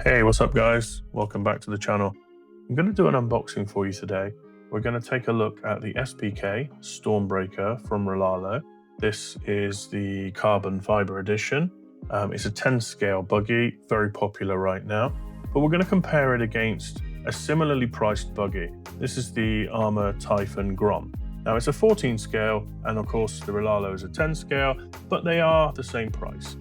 Hey, what's up guys? Welcome back to the channel. I'm going to do an unboxing for you today. We're going to take a look at the SPK Stormbreaker from RLAARLO. This is the carbon fiber edition. It's a 10 scale buggy, very popular right now, but we're going to compare it against a similarly priced buggy. This is the ARRMA Typhon Grom. Now it's a 14 scale, and of course the RLAARLO is a 10 scale, but they are the same price.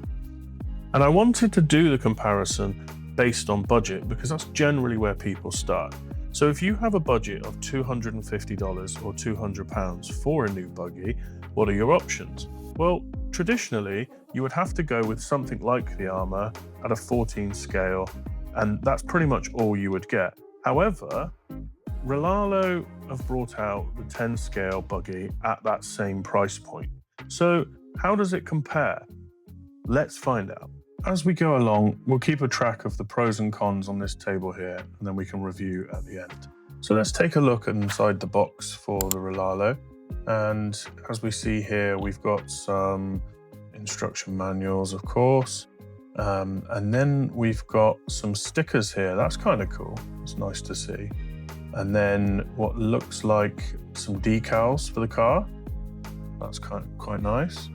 And I wanted to do the comparison based on budget because that's generally where people start. So if you have a budget of $250 or £200 for a new buggy, what are your options? Well, traditionally, you would have to go with something like the ARRMA at a 14 scale, and that's pretty much all you would get. However, RLAARLO have brought out the 10 scale buggy at that same price point. So how does it compare? Let's find out. As we go along, we'll keep a track of the pros and cons on this table here, and then we can review at the end. So let's take a look inside the box for the RLAARLO. And as we see here, we've got some instruction manuals, of course. And then we've got some stickers here. That's kind of cool. It's nice to see. And then what looks like some decals for the car. That's quite nice.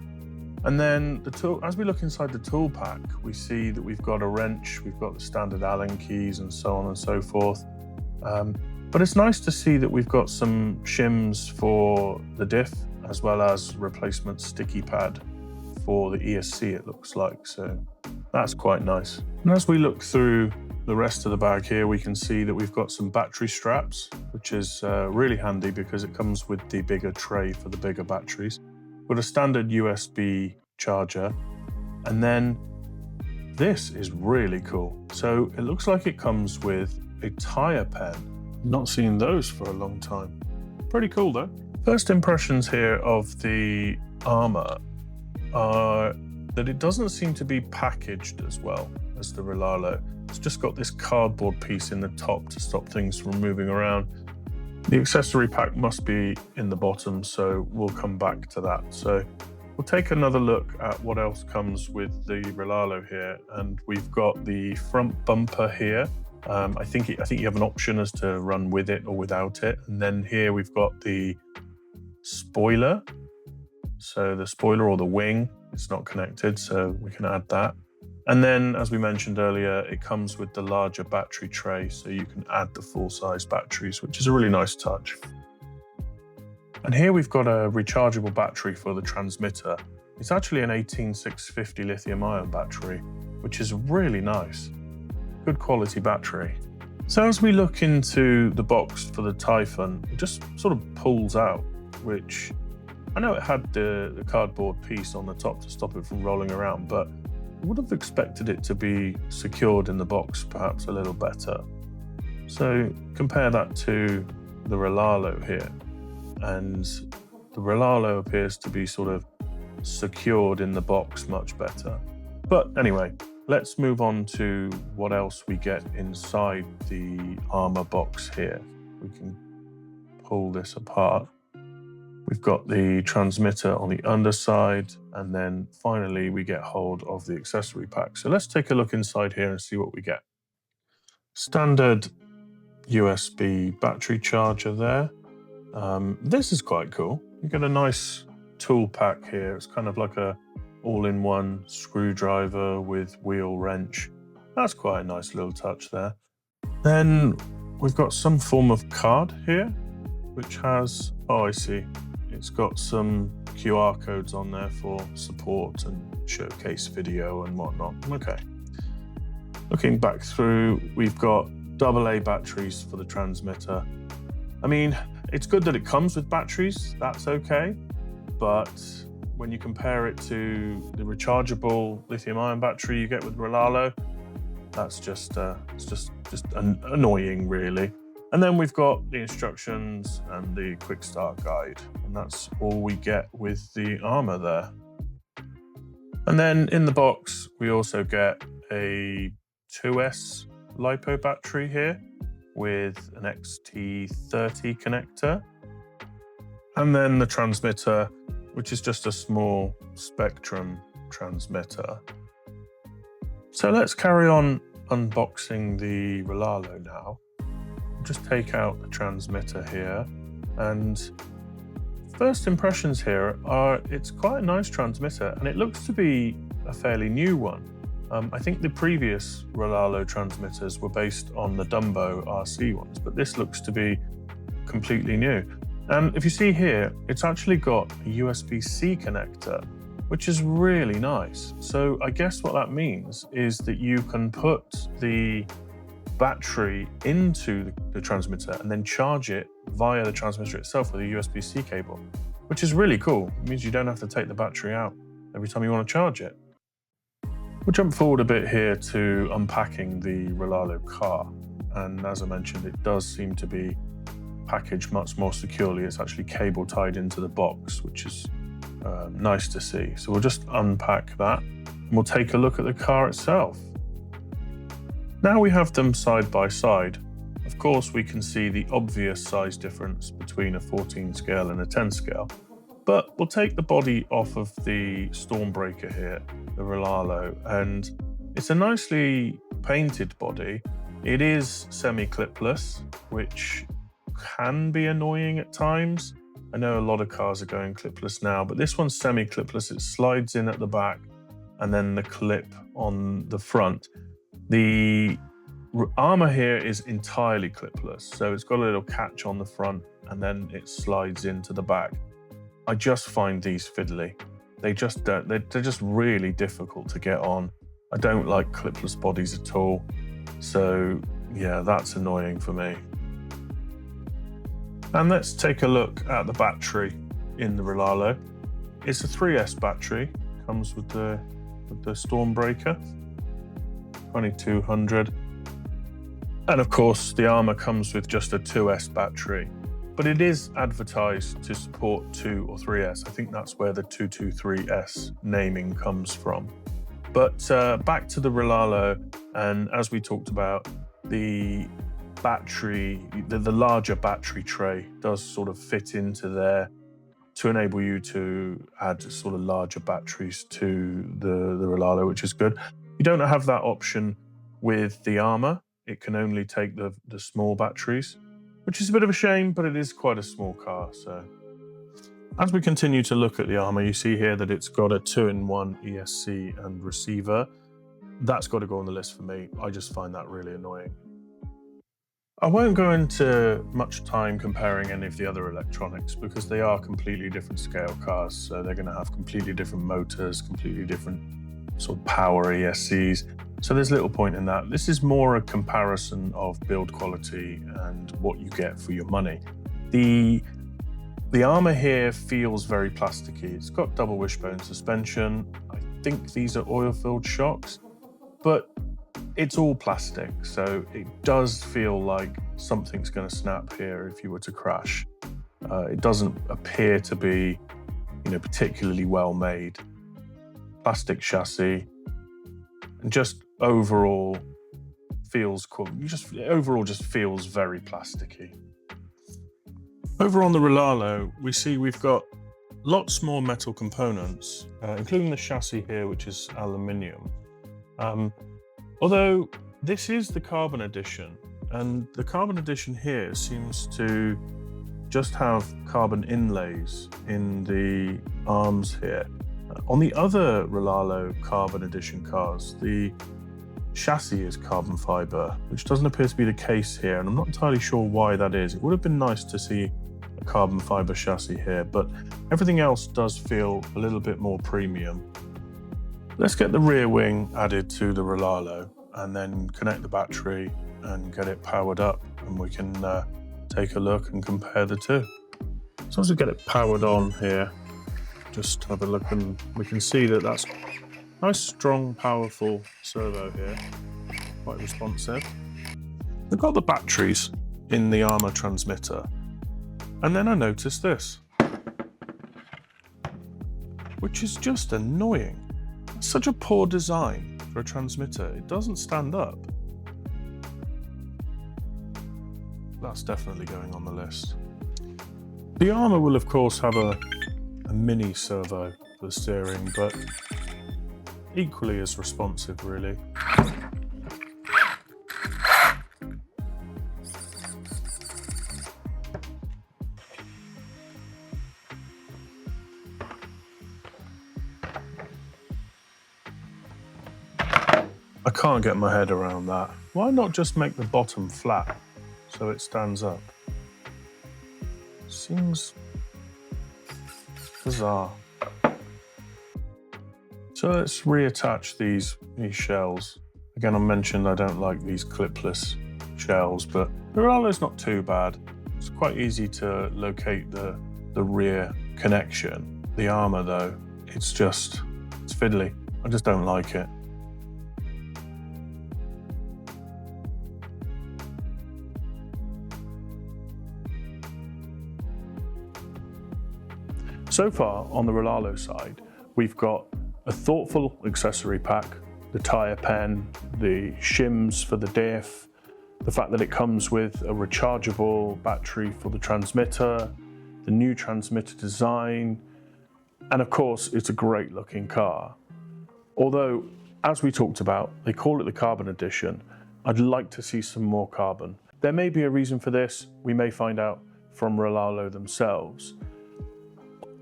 And then the tool, as we look inside the tool pack, we see that we've got a wrench, we've got the standard Allen keys and so on and so forth. But it's nice to see that we've got some shims for the diff, as well as replacement sticky pad for the ESC, it looks like. So that's quite nice. And as we look through the rest of the bag here, we can see that we've got some battery straps, which is really handy because it comes with the bigger tray for the bigger batteries. With a standard USB charger, and then this is really cool. So it looks like it comes with a tire pen. Not seen those for a long time. Pretty cool though. First impressions here of the ARRMA are that it doesn't seem to be packaged as well as the RLAARLO. It's just got this cardboard piece in the top to stop things from moving around. The accessory pack must be in the bottom, so we'll come back to that. So we'll take another look at what else comes with the RLAARLO here, and we've got the front bumper here. I think you have an option as to run with it or without it. And then here we've got the spoiler. So the spoiler or the wing, it's not connected, so we can add that. And then, as we mentioned earlier, it comes with the larger battery tray, so you can add the full-size batteries, which is a really nice touch. And here we've got a rechargeable battery for the transmitter. It's actually an 18650 lithium-ion battery, which is really nice. Good quality battery. So as we look into the box for the Typhon, it just sort of pulls out, which I know it had the cardboard piece on the top to stop it from rolling around, but I would have expected it to be secured in the box perhaps a little better. So compare that to the RLAARLO here, and the RLAARLO appears to be sort of secured in the box much better. But anyway, let's move on to what else we get inside the ARRMA box here. We can pull this apart. We've got the transmitter on the underside, and then finally we get hold of the accessory pack. So let's take a look inside here and see what we get. Standard USB battery charger there. This is quite cool. You get a nice tool pack here. It's kind of like a all-in-one screwdriver with wheel wrench. That's quite a nice little touch there. Then we've got some form of card here, which has, oh, I see. It's got some QR codes on there for support and showcase video and whatnot. Okay. Looking back through, we've got AA batteries for the transmitter. I mean, it's good that it comes with batteries, that's okay. But when you compare it to the rechargeable lithium-ion battery you get with RLAARLO, that's just annoying, really. And then we've got the instructions and the quick start guide, and that's all we get with the ARRMA there. And then in the box, we also get a 2S LiPo battery here with an XT30 connector. And then the transmitter, which is just a small Spectrum transmitter. So let's carry on unboxing the RLAARLO now. I'll just take out the transmitter here, and first impressions here are it's quite a nice transmitter, and it looks to be a fairly new one. I think the previous RLAARLO transmitters were based on the Dumbo RC ones, but this looks to be completely new. And if you see here, it's actually got a USB-C connector, which is really nice. So I guess what that means is that you can put the battery into the transmitter and then charge it via the transmitter itself with a USB-C cable, which is really cool. It means you don't have to take the battery out every time you want to charge it. We'll jump forward a bit here to unpacking the RLAARLO car. And as I mentioned, it does seem to be packaged much more securely. It's actually cable tied into the box, which is nice to see. So we'll just unpack that and we'll take a look at the car itself. Now we have them side by side. Of course, we can see the obvious size difference between a 14 scale and a 10 scale, but we'll take the body off of the Stormbreaker here, the RLAARLO, and it's a nicely painted body. It is semi-clipless, which can be annoying at times. I know a lot of cars are going clipless now, but this one's semi-clipless. It slides in at the back and then the clip on the front. The ARRMA here is entirely clipless, so it's got a little catch on the front and then it slides into the back. I just find these fiddly. They're just really difficult to get on. I don't like clipless bodies at all. So yeah, that's annoying for me. And let's take a look at the battery in the RLAARLO. It's a 3S battery, comes with the Stormbreaker, 2200. And of course, the ARRMA comes with just a 2S battery, but it is advertised to support 2 or 3S. I think that's where the 223S naming comes from. But back to the RLAARLO, and as we talked about, the battery, the larger battery tray does sort of fit into there to enable you to add sort of larger batteries to the RLAARLO, which is good. You don't have that option with the ARRMA. It can only take the small batteries, which is a bit of a shame, but it is quite a small car. So as we continue to look at the ARRMA, you see here that it's got a 2-in-1 ESC and receiver. That's got to go on the list for me. I just find that really annoying. I won't go into much time comparing any of the other electronics because they are completely different scale cars. So they're going to have completely different motors, completely different sort of power ESCs. So there's little point in that. This is more a comparison of build quality and what you get for your money. The ARRMA here feels very plasticky. It's got double wishbone suspension. I think these are oil-filled shocks, but it's all plastic, so it does feel like something's going to snap here if you were to crash. It doesn't appear to be, particularly well made. Plastic chassis, and just overall feels cool. Overall just feels very plasticky. Over on the RLAARLO, we see we've got lots more metal components, including the chassis here, which is aluminium. Although this is the carbon edition, and the carbon edition here seems to just have carbon inlays in the arms here. On the other RLAARLO carbon edition cars, the chassis is carbon fiber, which doesn't appear to be the case here, and I'm not entirely sure why that is. It would have been nice to see a carbon fiber chassis here, but everything else does feel a little bit more premium. Let's get the rear wing added to the RLAARLO and then connect the battery and get it powered up, and we can take a look and compare the two. So as we get it powered on here, just have a look and we can see that that's nice, strong, powerful servo here, quite responsive. We've got the batteries in the ARRMA transmitter, and then I noticed this, which is just annoying. Such a poor design for a transmitter. It doesn't stand up. That's definitely going on the list. The ARRMA will of course have a mini servo for the steering, but equally as responsive really. can't get my head around that. Why not just make the bottom flat so it stands up? Seems bizarre. So let's reattach these shells. Again, I mentioned I don't like these clipless shells, but the RLAARLO's not too bad. It's quite easy to locate the rear connection. The ARRMA though, it's fiddly. I just don't like it. So far on the RLAARLO side, we've got a thoughtful accessory pack, the tyre pen, the shims for the diff, the fact that it comes with a rechargeable battery for the transmitter, the new transmitter design, and of course it's a great looking car. Although, as we talked about, they call it the Carbon Edition. I'd like to see some more carbon. There may be a reason for this. We may find out from RLAARLO themselves.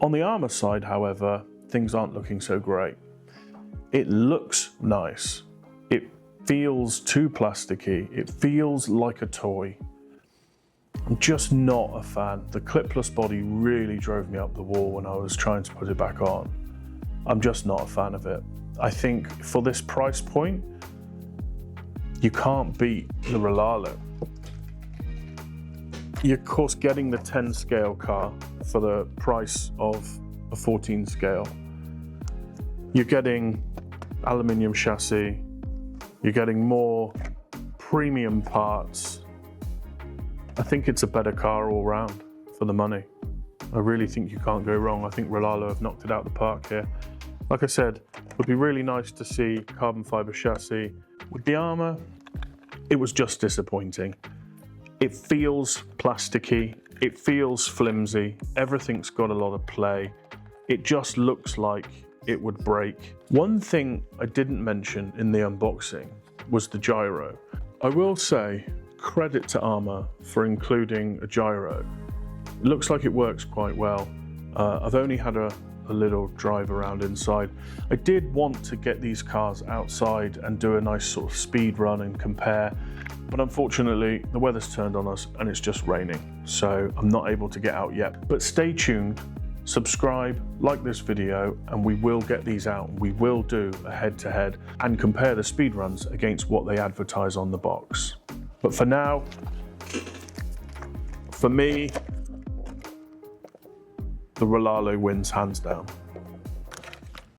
On the ARRMA side, however, things aren't looking so great. It looks nice. It feels too plasticky. It feels like a toy. I'm just not a fan. The clipless body really drove me up the wall when I was trying to put it back on. I'm just not a fan of it. I think for this price point, you can't beat the RLAARLO. You're of course getting the 10 scale car for the price of a 14 scale. You're getting aluminium chassis, you're getting more premium parts. I think it's a better car all round for the money. I really think you can't go wrong. I think RLAARLO have knocked it out of the park here. Like I said, it would be really nice to see carbon fiber chassis. With the ARRMA, it was just disappointing. It feels plasticky, it feels flimsy, everything's got a lot of play. It just looks like it would break. One thing I didn't mention in the unboxing was the gyro. I will say credit to ARRMA for including a gyro. It looks like it works quite well. I've only had a little drive around inside. I did want to get these cars outside and do a nice sort of speed run and compare, but unfortunately the weather's turned on us and it's just raining, so I'm not able to get out yet. But stay tuned, subscribe, like this video, and we will get these out. We will do a head-to-head and compare the speed runs against what they advertise on the box. But for now, for me, the RLAARLO wins hands down.